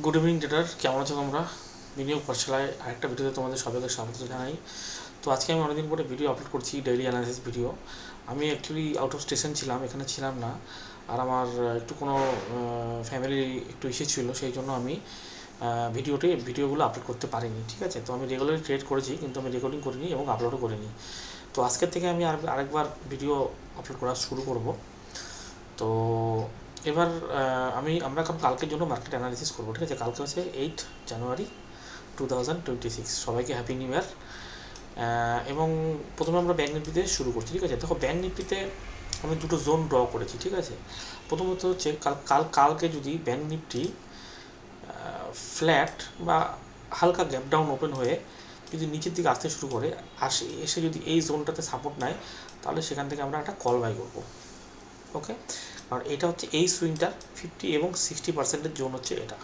Good evening tedder, কেমন আছো তোমরা? বিনিয়োগ পাঠশালায় আরেকটা ভিডিওতে তোমাদের সবাইকে স্বাগত জানাই। তো আজকে আমি অনেকদিন পরে ভিডিও আপলোড করছি, ডেইলি অ্যানালিসিস ভিডিও। আমি অ্যাকচুয়ালি আউট অফ স্টেশন ছিলাম, এখানে ছিলাম না। আর আমার একটু কোনো ফ্যামিলি একটু ইস্যু ছিল, সেই জন্য আমি ভিডিওগুলো আপলোড করতে পারিনি। ঠিক আছে, তো আমি রেগুলারলি ট্রেড করেছি, কিন্তু আমি রেকর্ডিং করিনি এবং আপলোডও করিনি। তো আজকের থেকে আমি আরেকবার ভিডিও আপলোড করা শুরু করব। তো এবার আমরা কালকের জন্য মার্কেট অ্যানালিসিস করবো। ঠিক আছে, কালকে হচ্ছে 8 জানুয়ারি 2026। সবাইকে হ্যাপি নিউ ইয়ার। এবং প্রথমে আমরা ব্যাঙ্ক নিফটিতে শুরু করছি। ঠিক আছে, দেখো ব্যাঙ্ক নিফটিতে আমি দুটো জোন ড্র করেছি। ঠিক আছে, প্রথমত হচ্ছে কালকে যদি ব্যাঙ্ক নিফটি ফ্ল্যাট বা হালকা গ্যাপ ডাউন ওপেন হয়ে যদি নিচের দিকে আসতে শুরু করে এসে যদি এই জোনটাতে সাপোর্ট নেয়, তাহলে সেখান থেকে আমরা একটা কল বাই করবো। ওকে, কারণ এটা হচ্ছে এই সুইংটার 50 এবং 60% জোন হচ্ছে এটা।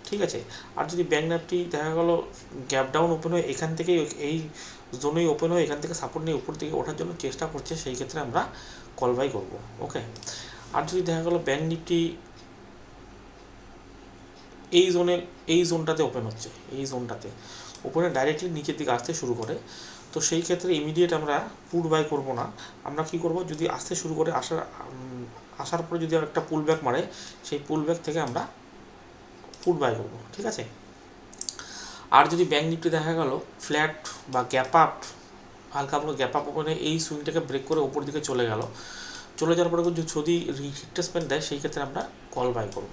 ঠিক আছে, আর যদি ব্যাঙ্ক নিফটি দেখা গেলো গ্যাপ ডাউন ওপেন হয়ে এখান থেকেই এই জোনেই ওপেন হয়ে এখান থেকে সাপোর্ট নিয়ে উপর দিকে ওঠার জন্য চেষ্টা করছে, সেই ক্ষেত্রে আমরা কল বাই করবো। ওকে, আর যদি দেখা গেলো ব্যাঙ্ক নিফটি এই জোনটাতে ওপেন হচ্ছে, এই জোনটাতে ওপেনে ডাইরেক্টলি নিচের দিকে আসতে শুরু করে, তো সেই ক্ষেত্রে ইমিডিয়েট আমরা পুট বাই করব না। আমরা কি করব, যদি আসতে শুরু করে আসার পরে যদি একটা পুল ব্যাক মারে, সেই পুল ব্যাক থেকে আমরা পুট বাই করব। ঠিক আছে, আর যদি ব্যাঙ্ক নিফটি দেখা গেল ফ্ল্যাট বা গ্যাপ আপ, হালকা হালকা গ্যাপ আপ ওপেনে এই সুইংটাকে ব্রেক করে ওপর দিকে চলে যাওয়ার পরে যদি রিট্রেসমেন্ট দেয়, সেই ক্ষেত্রে আমরা কল বাই করব।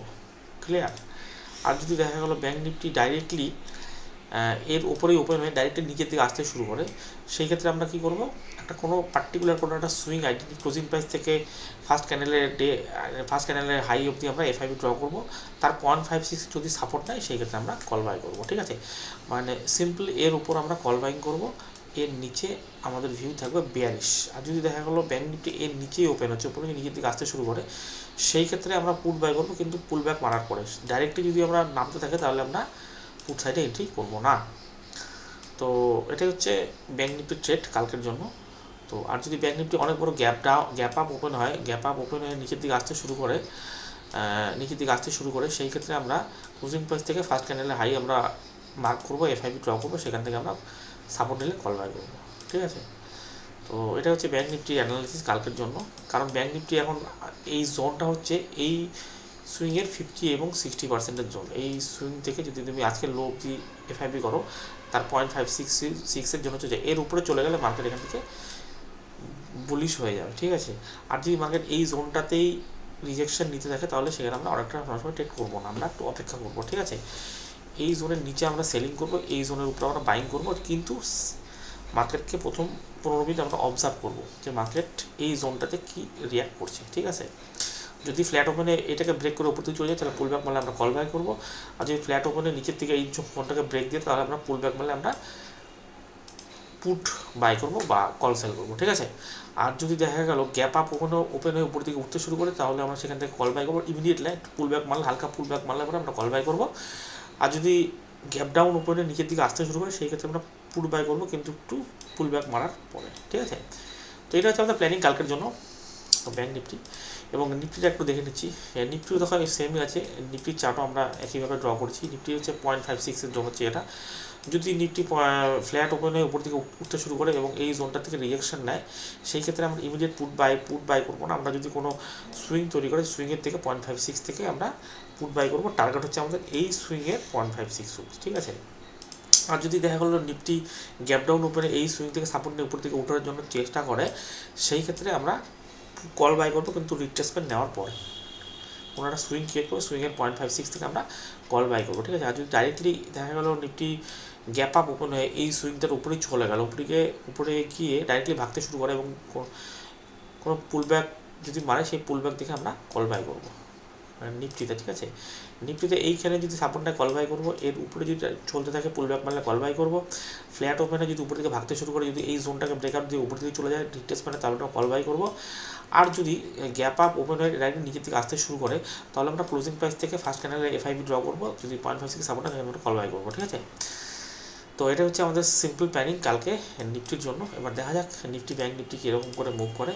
ক্লিয়ার? আর যদি দেখা গেলো ব্যাঙ্ক নিফটি ডাইরেক্টলি এর ওপরেই ওপেন হয়ে ডাইরেক্টলি নিচের দিকে আসতে শুরু করে, সেই ক্ষেত্রে আমরা কী করবো, কোনো একটা সুইং আইডেন্টি ক্লোজিং প্রাইস থেকে ফার্স্ট ক্যান্ডেলের হাই অবধি আমরা এফআইবি ড্র করবো। তার 0.56 যদি সাপোর্ট নেয়, সেই ক্ষেত্রে আমরা কল বাই করবো। ঠিক আছে, মানে সিম্পল এর উপর আমরা কল বাইং করবো, এর নিচে আমাদের ভিউ থাকবে বেয়ারিশ। আর যদি দেখা গেলো ব্যাঙ্ক নিফটি এর নিচেই ওপেন হচ্ছে, ওপরে নিচের দিকে আসতে শুরু করে, সেই ক্ষেত্রে আমরা পুট বাই করবো, কিন্তু পুল ব্যাক মারার পরে। ডাইরেক্টলি যদি আমরা নামতে থাকে, তাহলে আমরা পুট সাইডে এন্ট্রি করবো না। তো এটাই হচ্ছে ব্যাঙ্ক নিফটির ট্রেড কালকের জন্য। তো আর যদি ব্যাঙ্ক নিফটি অনেক বড় গ্যাপ আপ ওপেন হয়, গ্যাপ আপ ওপেন হয়ে নিচের দিকে আসতে শুরু করে, সেই ক্ষেত্রে আমরা ক্লোজিং প্রাইস থেকে ফার্স্ট ক্যান্ডেলের হাই আমরা মার্ক করবো, এফআইবি ড্র করবো, সেখান থেকে আমরা সাপোর্ট নিলে কল বাই করবো। ঠিক আছে, তো এটা হচ্ছে ব্যাঙ্ক নিফটি অ্যানালিসিস কালকের জন্য। কারণ ব্যাঙ্ক নিফটি এখন এই জোনটা হচ্ছে এই সুইংয়ের 50 এবং 60% জোন। এই সুইং থেকে যদি তুমি আজকের লো অবধি এফআইবি করো, তার 0.56 জন্য হচ্ছে, এর উপরে চলে গেলে মার্কেট এখান থেকে বুলিশ হয়ে যাবে। ঠিক আছে, আর যদি মার্কেট এই জোনটাতেই রিজেকশন নিতে থাকে, তাহলে সেখানে আমরা অনেকটা সময় ট্রেড করবো না, আমরা একটু অপেক্ষা করবো। ঠিক আছে, এই জোনের নিচে আমরা সেলিং করবো, এই জোনের উপরে আমরা বাইং করবো, কিন্তু মার্কেটকে প্রথম 15 মিনিট আমরা অবজার্ভ করবো যে মার্কেট এই জোনটাতে কী রিয়াক্ট করছে। ঠিক আছে, যদি ফ্ল্যাট ওপেনে এটাকে ব্রেক করে উপর দিকে চলে যায়, তাহলে পুল ব্যাক মারলে আমরা কল বাই করবো। আর যদি ফ্ল্যাট ওপেনে নিচের থেকে এই ফোনটাকে ব্রেক দিয়ে, তাহলে আমরা পুল ব্যাক মারলে আমরা পুট বাই করবো বা কল সেল করবো। ঠিক আছে, আর যদি দেখা গেল গ্যাপ আপ ওপেন হয়ে উপর দিকে উঠতে শুরু করে, তাহলে আমরা সেখান থেকে কল বাই করবো ইমিডিয়েটলি। পুল ব্যাক মারলে, হালকা পুল ব্যাক মারলে পরে আমরা কল বাই করবো। আর যদি গ্যাপ ডাউন ওপেনে নিচের দিকে আসতে শুরু করে, সেই ক্ষেত্রে আমরা পুট বাই করবো, কিন্তু একটু পুল ব্যাক মারার পরে। ঠিক আছে, তো এটা হচ্ছে আমাদের প্ল্যানিং কালকের জন্য ব্যাঙ্ক নিফটি। এবং নিফটিটা একটু দেখে নিচ্ছি, নিফটিও দেখো সেমই আছে, নিফটির চার্টও আমরা একইভাবে ড্র করছি। নিফটি হচ্ছে 0.56 জোন হচ্ছে এটা। যদি নিফটি ফ্ল্যাট ওপেন হয়ে উপর দিকে উঠতে শুরু করে এবং এই জোনটা থেকে রিজেকশন নেয়, সেই ক্ষেত্রে আমরা ইমিডিয়েট পুট বাই করবো না। আমরা যদি কোনো সুইং তৈরি করে, সুইংয়ের থেকে 0.56 থেকে আমরা পুট বাই করবো। টার্গেট হচ্ছে আমাদের এই সুইংয়ের 0.56 অবধি। ঠিক আছে, আর যদি দেখা গেলো নিফটি গ্যাপ ডাউন উপরে এই সুইং থেকে সাপোর্ট নিয়ে উপর থেকে ওঠার জন্য চেষ্টা করে, সেই ক্ষেত্রে আমরা কল বাই করবো, কিন্তু রিট্রেসমেন্ট নেওয়ার পরে। কোনো একটা সুইং ক্রিয়েট করবো, সুইংয়ের 0.56 থেকে আমরা কল বাই করবো। ঠিক আছে, আর যদি ডাইরেক্টলি দেখা গেলো নিফটি গ্যাপ আপ ওপেন হয়ে এই সুইংটার উপরেই চলে গেল, উপরে গিয়ে ডাইরেক্টলি ভাগতে শুরু করে এবং কোনো পুল ব্যাক যদি মারে, সেই পুল ব্যাক দেখে আমরা কল বাই করবো নিফটিতে। ঠিক আছে, নিফটিতে এইখানে যদি সাপোর্টটা কল বাই করবো, এর উপরে যদি চলতে থাকে পুল ব্যাক মারলে কল বাই করবো। ফ্ল্যাট ওপেনে যদি উপর দিকে ভাগতে শুরু করে, যদি এই জোনটাকে ব্রেকআউট দিয়ে উপর দিকে চলে যায় রিট্রেসমেন্টে, তাহলে আমরা কল বাই করবো। আর যদি গ্যাপ আপ ওপেন হয়ে ডাইরেক্ট নিচের দিকে আসতে শুরু করে, তাহলে আমরা ক্লোজিং প্রাইস থেকে ফার্স্ট ক্যান্ডেলে এফআইবি ড্র করবো, যদি 0.56 সাপোর্ট হয়, আমরা কল বাই করবো। ঠিক আছে, তো এটা হচ্ছে আমাদের সিম্পল প্ল্যানিং কালকে নিফটির জন্য। এবার দেখা যাক নিফটি ব্যাঙ্ক নিফটি কীরকম করে মুভ করে।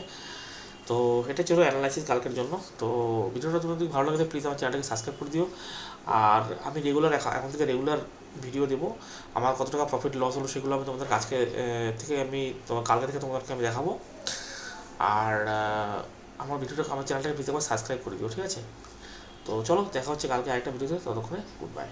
তো এটা ছিল অ্যানালাইসিস কালকের জন্য। তো ভিডিওটা যদি ভালো লাগে, প্লিজ আমার চ্যানেলটাকে সাবস্ক্রাইব করে দিও। আর আমি রেগুলার এখন থেকে রেগুলার ভিডিও দেবো। আমার কত টাকা প্রফিট লস হলো সেগুলো আমি তোমাদের কাছকে থেকে আমি তোমার কালকে থেকে তোমাদেরকে আমি দেখাবো। আর আমার ভিডিওটা আমার চ্যানেলটাকে প্লিজ একবার সাবস্ক্রাইব করে দিও, ঠিক আছে? তো চলো দেখা হচ্ছে কালকে আরেকটা ভিডিওতে, ততক্ষণে গুড বাই।